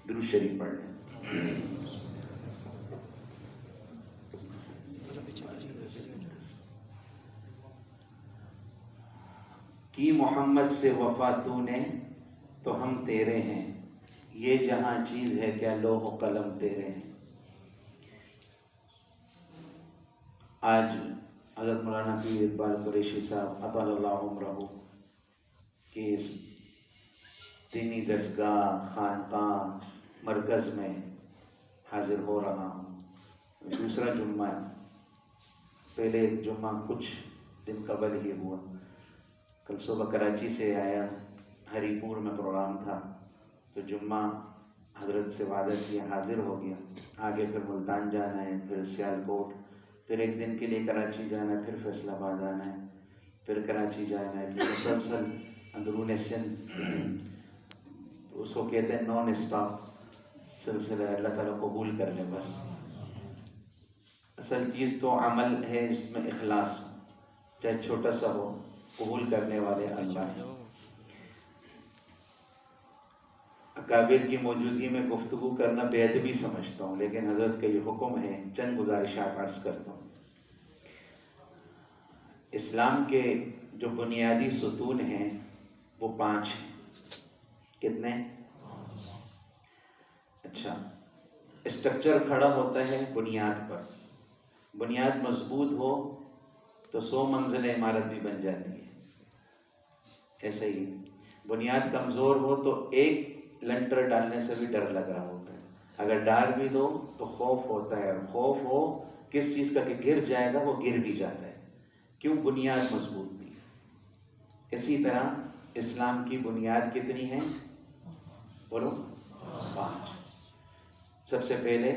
درود شریف پڑھ لیں۔ کی محمد سے وفا تو نے تو ہم تیرے ہیں، یہ جہاں چیز ہے کیا لوح و قلم تیرے ہیں۔ آج حضرت مولانا پیر اقبال قریشی صاحب اطال اللہ عمرہ کے اس دینی دستگاہ خانقاہ مرکز میں حاضر ہو رہا ہوں۔ دوسرا جمعہ، پہلے ایک جمعہ کچھ دن قبل ہی ہوا، کل صبح کراچی سے آیا، ہری پور میں پروگرام تھا، تو جمعہ حضرت سے وعدہ کیا، حاضر ہو گیا۔ آگے پھر ملتان جانا ہے، پھر سیالکوٹ، پھر ایک دن کے لیے کراچی جانا ہے، پھر فیصل آباد آنا ہے، پھر کراچی جانا ہے، پھر مسلسل اندرون سندھ، اس کو کہتے ہیں نان اسٹاپ سلسلہ۔ اللہ تعالیٰ قبول کر لے بس۔ اصل چیز تو عمل ہے، اس میں اخلاص، چاہے چھوٹا سا ہو، قبول کرنے والے اللہ ہیں۔ اکابر کی موجودگی میں گفتگو کرنا بے ادبی سمجھتا ہوں، لیکن حضرت کا یہ حکم ہے، چند گزارشات عرض کرتا ہوں۔ اسلام کے جو بنیادی ستون ہیں وہ 5 ہیں۔ کتنے؟ اچھا، اسٹرکچر کھڑا ہوتا ہے بنیاد پر، بنیاد مضبوط ہو تو 100 منزل عمارت بھی بن جاتی ہے، ایسا ہی بنیاد کمزور ہو تو ایک لنٹر ڈالنے سے بھی ڈر لگ رہا ہوتا ہے، اگر ڈال بھی دو تو خوف ہوتا ہے، اور خوف ہو کس چیز کا کہ گر جائے گا، وہ گر بھی جاتا ہے، کیوں؟ بنیاد مضبوط نہیں۔ اسی طرح اسلام کی بنیاد کتنی ہے؟ بولو، 5۔ سب سے پہلے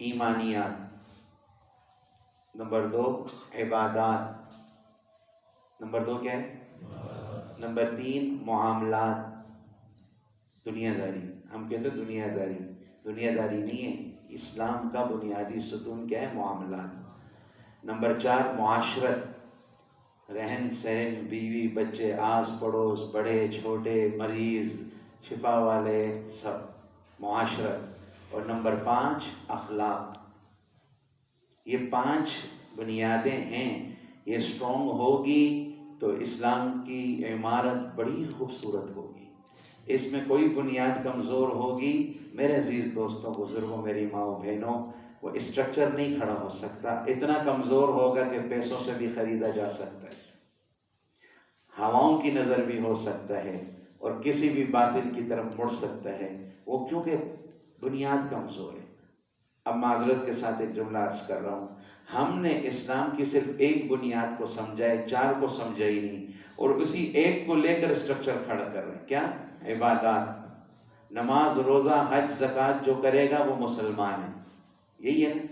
ایمانیات، نمبر 2 عبادات، نمبر 2 کیا ہے؟ نمبر 3 معاملات، دنیا داری، ہم کہتے ہیں دنیا داری، دنیا داری نہیں ہے، اسلام کا بنیادی ستون کیا ہے؟ معاملات۔ نمبر 4 معاشرت، رہن سہن، بیوی بچے، آس پڑوس، بڑے چھوٹے، مریض شفا والے، سب معاشرت۔ اور نمبر 5 اخلاق۔ یہ 5 بنیادیں ہیں، یہ اسٹرانگ ہوگی تو اسلام کی عمارت بڑی خوبصورت ہوگی۔ اس میں کوئی بنیاد کمزور ہوگی، میرے عزیز دوستوں، بزرگوں، میری ماؤں بہنوں، وہ اسٹرکچر نہیں کھڑا ہو سکتا، اتنا کمزور ہوگا کہ پیسوں سے بھی خریدا جا سکتا ہے، ہواؤں کی نظر بھی ہو سکتا ہے، اور کسی بھی باطل کی طرف مڑ سکتا ہے، وہ کیونکہ بنیاد کمزور ہے۔ اب معذرت کے ساتھ ایک جملہ عرض کر رہا ہوں، ہم نے اسلام کی صرف ایک بنیاد کو سمجھا ہے، 4 کو سمجھا ہی نہیں، اور اسی ایک کو لے کر اسٹرکچر کھڑا کر رہے ہیں۔ کیا؟ عبادات، نماز، روزہ، حج، زکوٰۃ جو کرے گا وہ مسلمان ہے، یہی ہے نا؟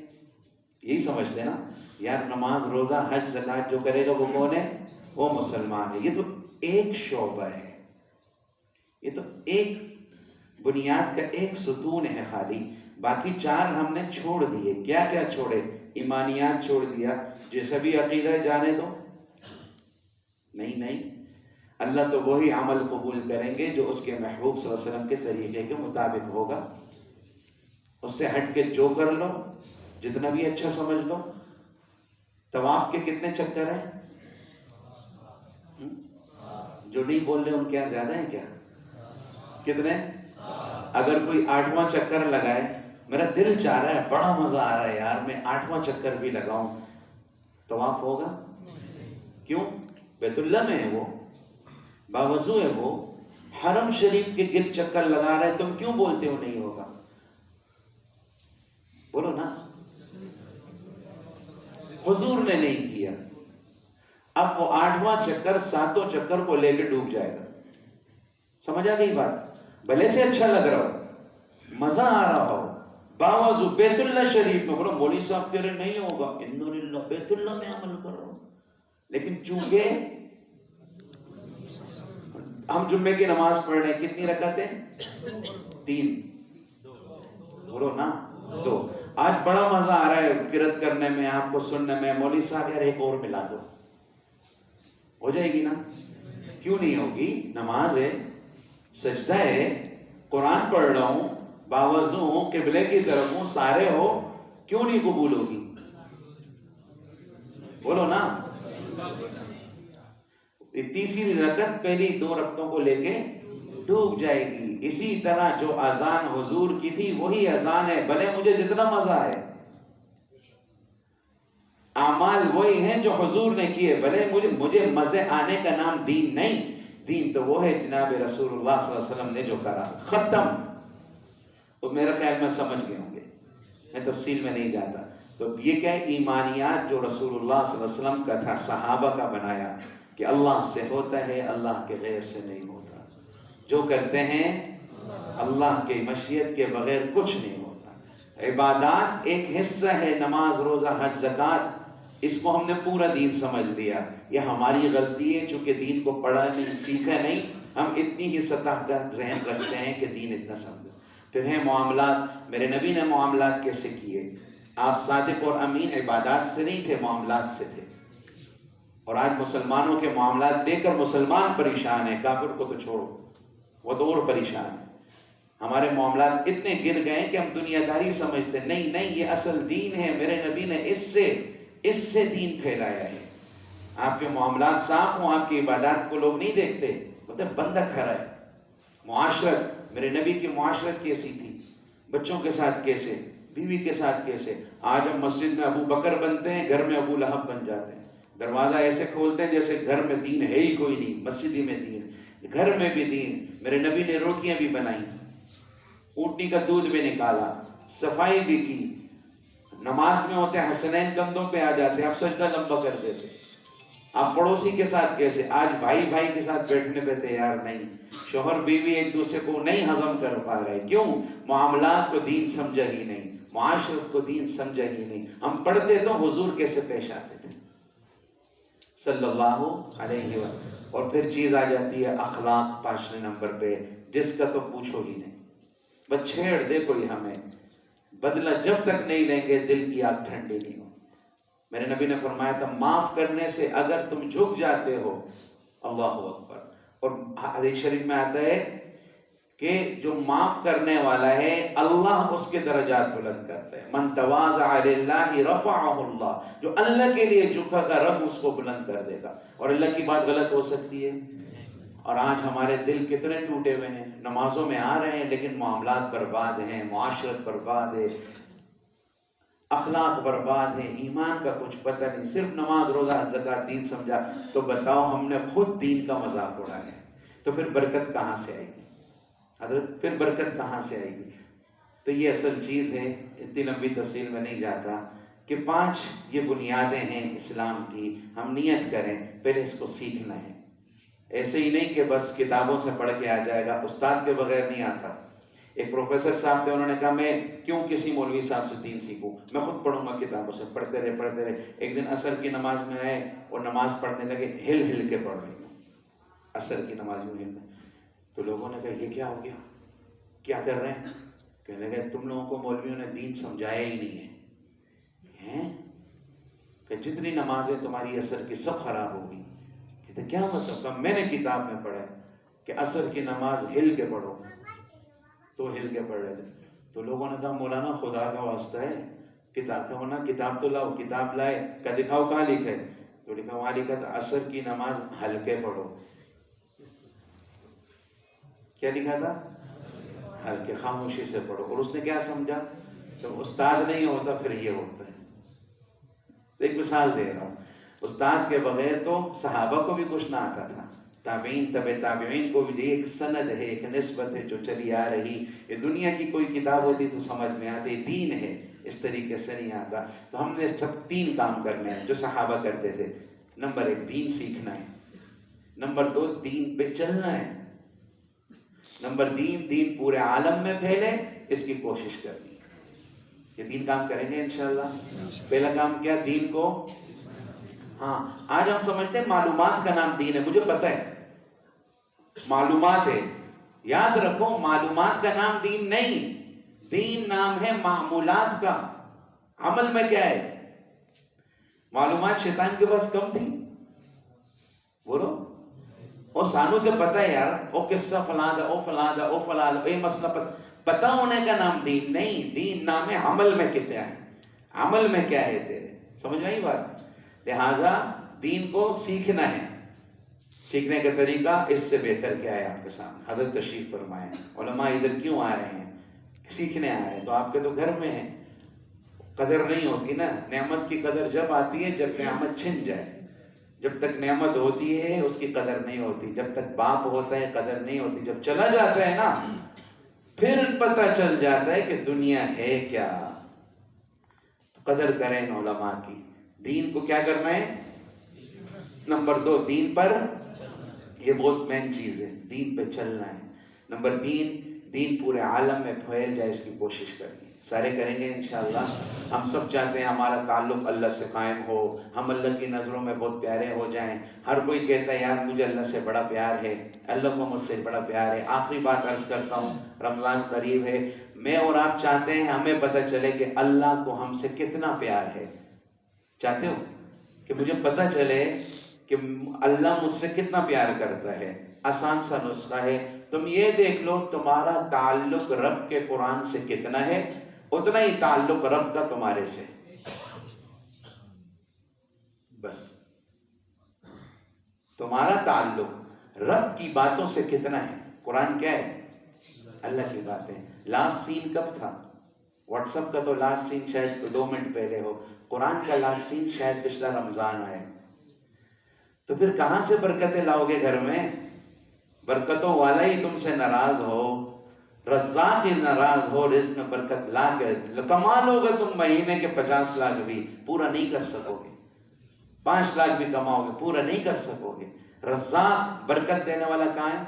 یہی سمجھتے ہیں نا یار، نماز، روزہ، حج، زکوٰۃ جو کرے گا وہ کون ہے؟ وہ مسلمان ہے۔ یہ تو ایک شعبہ ہے، یہ تو ایک بنیاد کا ایک ستون ہے خالی، باقی 4 ہم نے چھوڑ دیے۔ کیا کیا چھوڑے؟ ایمانیات چھوڑ دیا، جیسے بھی عقیدہ جانے دو، نہیں، اللہ تو وہی عمل قبول کریں گے جو اس کے محبوب صلی اللہ علیہ وسلم کے طریقے کے مطابق ہوگا، اس سے ہٹ کے جو کر لو، جتنا بھی اچھا سمجھ لو۔ طواف کے کتنے چکر ہیں؟ جو نہیں بول رہے ان کیا زیادہ ہیں کیا؟ کتنے؟ اگر کوئی 8واں چکر لگائے، میرا دل چاہ رہا ہے، بڑا مزہ آ رہا ہے یار، میں 8واں چکر بھی لگاؤں، طواف ہوگا؟ کیوں؟ بیت اللہ میں ہے وہ، باوضو ہے وہ، حرم شریف کے گرد چکر لگا رہے، تم کیوں بولتے ہو نہیں ہوگا؟ بولو نا، حضور نے نہیں کیا، اب وہ 8واں چکر 7 چکر کو لے کے ڈوب جائے گا۔ سمجھ آ گئی بات؟ بھلے سے اچھا لگ رہا ہو، مزہ آ رہا ہو، باوضو بیت اللہ شریف میں، بولو مولوی صاحب تیرے نہیں ہوگا، الحمدللہ بیت اللہ میں عمل کر رہا ہوں، لیکن چونکہ ہم جمعے کی نماز پڑھ رہے ہیں، کتنی رکعتیں؟ 3، بولو نا 2۔ آج بڑا مزہ آ رہا ہے قرات کرنے میں، آپ کو سننے میں، مولوی صاحب یار ایک اور ملا دو، ہو جائے گی نا؟ کیوں نہیں ہوگی؟ نماز ہے، سجدہ ہے، قرآن پڑھ رہا ہوں، باوضو ہوں، قبلے کی طرف ہوں، سارے ہو، کیوں نہیں قبول ہوگی؟ بولو نا۔ تیسری رکعت پہلی 2 رکعتوں کو لے کے ڈوب جائے گی۔ اسی طرح جو اذان حضور کی تھی وہی اذان ہے، بھلے مجھے جتنا مزہ آئے، اعمال وہی ہیں جو حضور نے کیے، بھلے مجھے مزے آنے کا نام دین نہیں، دین تو وہ ہے جناب رسول اللہ صلی اللہ علیہ وسلم نے جو کرا، ختم۔ تو میرا خیال میں سمجھ گئے ہوں گے، میں تفصیل میں نہیں جاتا۔ تو یہ کیا ہے؟ ایمانیات جو رسول اللہ صلی اللہ علیہ وسلم کا تھا، صحابہ کا بنایا، کہ اللہ سے ہوتا ہے، اللہ کے غیر سے نہیں ہوتا، جو کرتے ہیں اللہ کی مشیت کے بغیر کچھ نہیں ہوتا۔ عبادات ایک حصہ ہے، نماز، روزہ، حج، زکوٰۃ، اس کو ہم نے پورا دین سمجھ لیا۔ یہ ہماری غلطی ہے، چونکہ دین کو پڑھا نہیں، سیکھا نہیں، ہم اتنی ہی سطح کا ذہن رکھتے ہیں کہ دین اتنا سمجھو۔ پھر ہیں معاملات، میرے نبی نے معاملات کیسے کیے؟ آپ صادق اور امین عبادات سے نہیں تھے، معاملات سے تھے۔ اور آج مسلمانوں کے معاملات دیکھ کر مسلمان پریشان ہے، کافر کو تو چھوڑو، وہ تو اور پریشان ہے۔ ہمارے معاملات اتنے گر گئے ہیں کہ ہم دنیا داری سمجھتے، نہیں نہیں، یہ اصل دین ہے، میرے نبی نے اس سے دین پھیلایا ہے۔ آپ کے معاملات صاف ہوں، آپ کی عبادات کو لوگ نہیں دیکھتے، مطلب بندہ کھڑا ہے۔ معاشرت، میرے نبی کی معاشرت کیسی تھی؟ بچوں کے ساتھ کیسے، بیوی کے ساتھ کیسے؟ آج ہم مسجد میں ابو بکر بنتے ہیں، گھر میں ابو لہب بن جاتے ہیں، دروازہ ایسے کھولتے ہیں جیسے گھر میں دین ہے ہی کوئی نہیں، مسجد ہی میں دین، گھر میں بھی دین۔ میرے نبی نے روٹیاں بھی بنائی، اونٹنی کا دودھ بھی نکالا، صفائی بھی کی، نماز میں ہوتے حسنین کندھوں پہ آ جاتے، آپ سجدہ لمبا کر دیتے۔ آپ پڑوسی کے ساتھ کیسے؟ آج بھائی بھائی کے ساتھ بیٹھنے پہ تیار نہیں، شوہر بیوی ایک دوسرے کو نہیں ہضم کر پا رہے، کیوں؟ معاملات کو دین سمجھا ہی نہیں، معاشرت کو دین سمجھا ہی نہیں۔ ہم پڑھتے تو حضور کیسے پیش آتے تھے صلی اللہ علیہ وسلم۔ اور پھر چیز آ جاتی ہے اخلاق، 5 نمبر پہ، جس کا تو پوچھو ہی نہیں، بس چھیڑ دے کوئی ہمیں، بدلہ جب تک نہیں لیں گے دل کی آگ ٹھنڈی نہیں ہو۔ میرے نبی نے فرمایا تھا، معاف کرنے سے اگر تم جھک جاتے ہو، اللہ اکبر۔ اور حدیث شریف میں آتا ہے کہ جو معاف کرنے والا ہے اللہ اس کے درجات بلند کرتا ہے، من تواضع للہ رفعہ اللہ، جو اللہ کے لیے جھکا گا رب اس کو بلند کر دے گا۔ اور اللہ کی بات غلط ہو سکتی ہے؟ اور آج ہمارے دل کتنے ٹوٹے ہوئے ہیں، نمازوں میں آ رہے ہیں لیکن معاملات برباد ہیں، معاشرت برباد ہے، اخلاق برباد ہے، ایمان کا کچھ پتہ نہیں، صرف نماز، روزہ، زکوٰۃ دین سمجھا۔ تو بتاؤ ہم نے خود دین کا مذاق اڑایا ہے، تو پھر برکت کہاں سے آئے گی حضرت؟ پھر برکت کہاں سے آئے گی؟ تو یہ اصل چیز ہے، اتنی لمبی تفصیل میں نہیں جاتا کہ 5 یہ بنیادیں ہیں اسلام کی، ہم نیت کریں، پہلے اس کو سیکھنا ہے۔ ایسے ہی نہیں کہ بس کتابوں سے پڑھ کے آ جائے گا، استاد کے بغیر نہیں آتا۔ ایک پروفیسر صاحب تھے، انہوں نے کہا میں کیوں کسی مولوی صاحب سے دین سیکھوں، میں خود پڑھوں گا کتابوں سے۔ پڑھتے رہے۔ ایک دن عصر کی نماز میں آئے اور نماز پڑھنے لگے، ہل کے پڑھ رہے ہیں، عصر کی نماز میں۔ تو لوگوں نے کہا یہ کیا ہو گیا، کیا کر رہے ہیں؟ کہنے لگے تم لوگوں کو مولویوں نے دین سمجھایا ہی نہیں ہے، کہ جتنی نمازیں تمہاری عصر کی سب خراب ہوگی۔ کہتے کیا مطلب؟ کہ میں نے کتاب میں پڑھا ہے کہ عصر کی نماز ہل کے پڑھو، تو ہل کے پڑھ رہے تھے۔ تو لوگوں نے کہا مولانا خدا کا واسطہ ہے، کتاب کا ہونا، کتاب تو لاؤ۔ کتاب لائے، کہ دکھاؤ کہاں لکھا ہے؟ تو لکھا، وہاں لکھا تھا عصر کی نماز ہلکے پڑھو۔ کیا لکھا تھا؟ ہلکے، خاموشی سے پڑھو۔ اور اس نے کیا سمجھا؟ تو استاد نہیں ہوتا پھر یہ ہوتا ہے۔ ایک مثال دے رہا ہوں، استاد کے بغیر تو صحابہ کو بھی کچھ نہ آتا تھا، تابعین، تبع تابعین کو بھی ایک سند ہے، ایک نسبت ہے جو چلی آ رہی۔ یہ دنیا کی کوئی کتاب ہوتی تو سمجھ میں آتی، دین ہے اس طریقے سے نہیں آتا۔ تو ہم نے سب 3 کام کرنے ہیں جو صحابہ کرتے تھے۔ نمبر 1 دین سیکھنا ہے، نمبر 2 دین پہ چلنا ہے، نمبر 3 دین پورے عالم میں پھیلے اس کی کوشش کرنی ہے۔ یہ 3 کام کریں گے انشاءاللہ۔ پہلا کام کیا؟ دین کو، ہاں آج ہم سمجھتے ہیں معلومات کا نام دین ہے، مجھے پتہ ہے معلومات ہے، یاد رکھو معلومات کا نام دین نہیں، دین نام ہے معمولات کا۔ عمل میں کیا ہے؟ معلومات شیطان کے پاس کم تھی، بولو، اور سانو تو پتہ ہے یار، او قصہ فلاں دا، او فلاں دا، او فلاں دا، اے مسئلہ پتہ، پتہ ہونے کا نام دین نہیں، دین نام ہے عمل میں کیا ہے، عمل میں کیا ہے تیرے، سمجھ میں آئی بات؟ لہٰذا دین کو سیکھنا ہے، سیکھنے کا طریقہ اس سے بہتر کیا ہے آپ کے سامنے، حضرت تشریف فرمائیں، علماء ادھر کیوں آ رہے ہیں؟ سیکھنے آ رہے ہیں، تو آپ کے تو گھر میں ہیں، قدر نہیں ہوتی نا، نعمت کی قدر جب آتی ہے جب نعمت چھن جائے، جب تک نعمت ہوتی ہے اس کی قدر نہیں ہوتی، جب تک باپ ہوتا ہے قدر نہیں ہوتی، جب چلا جاتا ہے نا پھر پتہ چل جاتا ہے کہ دنیا ہے کیا۔ قدر کریں علماء کی، دین کو کیا کرنا ہے؟ نمبر 2 دین پر، یہ بہت مین چیز ہے، دین پہ چلنا ہے۔ نمبر 3 دین پورے عالم میں پھیل جائے اس کی کوشش کرنی، سارے کریں گے انشاءاللہ۔ ہم سب چاہتے ہیں ہمارا تعلق اللہ سے قائم ہو، ہم اللہ کی نظروں میں بہت پیارے ہو جائیں۔ ہر کوئی کہتا ہے یار مجھے اللہ سے بڑا پیار ہے، اللہ کو مجھ سے بڑا پیار ہے۔ آخری بات عرض کرتا ہوں، رمضان قریب ہے، میں اور آپ چاہتے ہیں ہمیں پتہ چلے کہ اللہ کو ہم سے کتنا پیار ہے۔ چاہتے ہو کہ مجھے پتہ چلے کہ اللہ مجھ سے کتنا پیار کرتا ہے؟ آسان سا نسخہ ہے، تم یہ دیکھ لو تمہارا تعلق رب کے قرآن سے کتنا ہے، اتنا ہی تعلق رب کا تمہارے سے، بس۔ تمہارا تعلق رب کی باتوں سے کتنا ہے؟ قرآن کیا ہے؟ اللہ کی باتیں۔ لاسٹ سین کب تھا؟ واٹس ایپ کا تو لاسٹ سین شاید 2 منٹ پہلے ہو، قرآن کا لاسٹ سین شاید پچھلا رمضان آئے۔ تو پھر کہاں سے برکتیں لاؤ گے گھر میں؟ برکتوں والا ہی تم سے ناراض ہو، رزاق ہی ناراض ہو، رزق میں برکت لا کے کما لو گے تم مہینے کے 50 لاکھ بھی پورا نہیں کر سکو گے، 5 لاکھ بھی کماؤ گے پورا نہیں کر سکو گے۔ رزاق برکت دینے والا کہاں ہے؟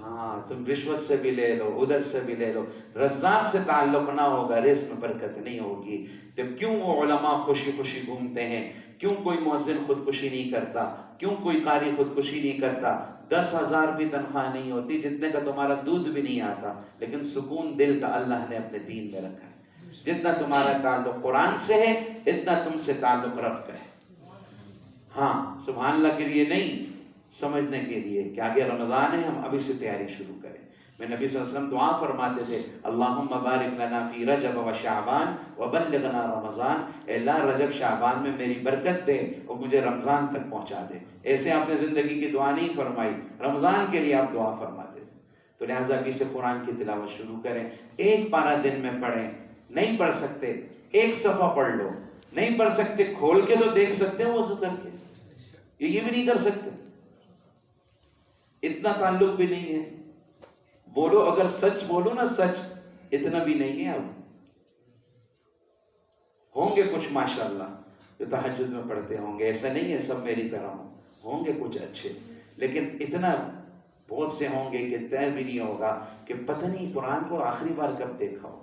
ہاں، تم رشوت سے بھی لے لو، ادھر سے بھی لے لو، رزاق سے تعلق نہ ہوگا رزق میں برکت نہیں ہوگی۔ تو کیوں وہ علماء خوشی خوشی گھومتے ہیں؟ کیوں کوئی مؤذن خودکشی نہیں کرتا؟ کیوں کوئی قاری خودکشی نہیں کرتا؟ 10,000 بھی تنخواہ نہیں ہوتی جتنے کا تمہارا دودھ بھی نہیں آتا، لیکن سکون دل کا اللہ نے اپنے دین میں رکھا ہے۔ جتنا تمہارا تعلق قرآن سے ہے اتنا تم سے تعلق رب کا ہے۔ ہاں، سبحان اللہ کے لیے نہیں، سمجھنے کے لیے کہ آگے رمضان ہے، ہم ابھی سے تیاری شروع کریں۔ میں نبی صلی اللہ علیہ وسلم دعا فرماتے تھے، اللہم بارک لنا فی رجب و شعبان وبلغنا رمضان، اے اللہ رجب شعبان میں میری برکت دے اور مجھے رمضان تک پہنچا دے۔ ایسے آپ نے زندگی کی دعا نہیں فرمائی، رمضان کے لیے آپ دعا فرماتے تھے۔ تو لہٰذا ابھی سے قرآن کی تلاوت شروع کریں، 1 پارہ دن میں پڑھیں، نہیں پڑھ سکتے 1 صفحہ پڑھ لو، نہیں پڑھ سکتے کھول کے تو دیکھ سکتے ہو وضو کر کے، یہ بھی نہیں کر سکتے، اتنا تعلق بھی نہیں ہے۔ بولو، اگر سچ بولو نا، سچ اتنا بھی نہیں ہے۔ اب ہوں گے کچھ ماشاءاللہ جو تہجد میں پڑھتے ہوں گے، ایسا نہیں ہے سب میری طرح ہوں گے کچھ اچھے، لیکن اتنا بہت سے ہوں گے کہ طے بھی نہیں ہوگا کہ پتہ نہیں قرآن کو آخری بار کب دیکھا ہو۔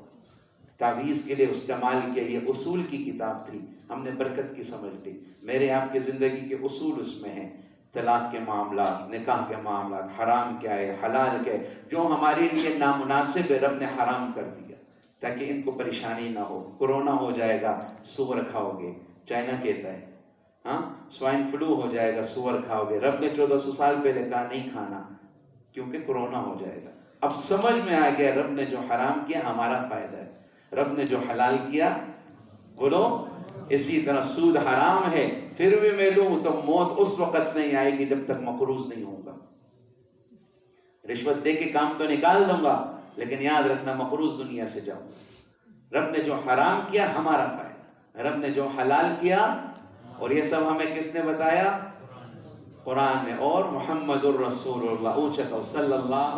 تعویذ کے لیے استعمال کے لیے اصول کی کتاب تھی، ہم نے برکت کی سمجھ لی۔ میرے آپ کے زندگی کے اصول اس میں ہیں، طلاق کے معاملات، نکاح کے معاملات، حرام کیا ہے، حلال کیا ہے، جو ہمارے لیے نامناسب ہے رب نے حرام کر دیا تاکہ ان کو پریشانی نہ ہو۔ کورونا ہو جائے گا سور کھاؤ گے، چائنا کہتا ہے، ہاں، سوائن فلو ہو جائے گا سور کھاؤ گے، رب نے 1400 سال پہلے کہا نہیں کھانا کیونکہ کورونا ہو جائے گا۔ اب سمجھ میں آ گیا رب نے جو حرام کیا ہمارا فائدہ ہے، رب نے جو حلال کیا بولو۔ اسی طرح سود حرام ہے، پھر بھی میں لوں تو موت اس وقت نہیں آئے گی جب تک مقروض نہیں ہوگا۔ رشوت دے کے کام تو نکال دوں گا، لیکن یاد رکھنا مقروض دنیا سے جاؤ۔ رب نے جو حرام کیا ہمارا فائدہ، رب نے جو حلال کیا، اور یہ سب ہمیں کس نے بتایا؟ قرآن میں، اور محمد الرسول اللہ، اونچا کہو صلی اللہ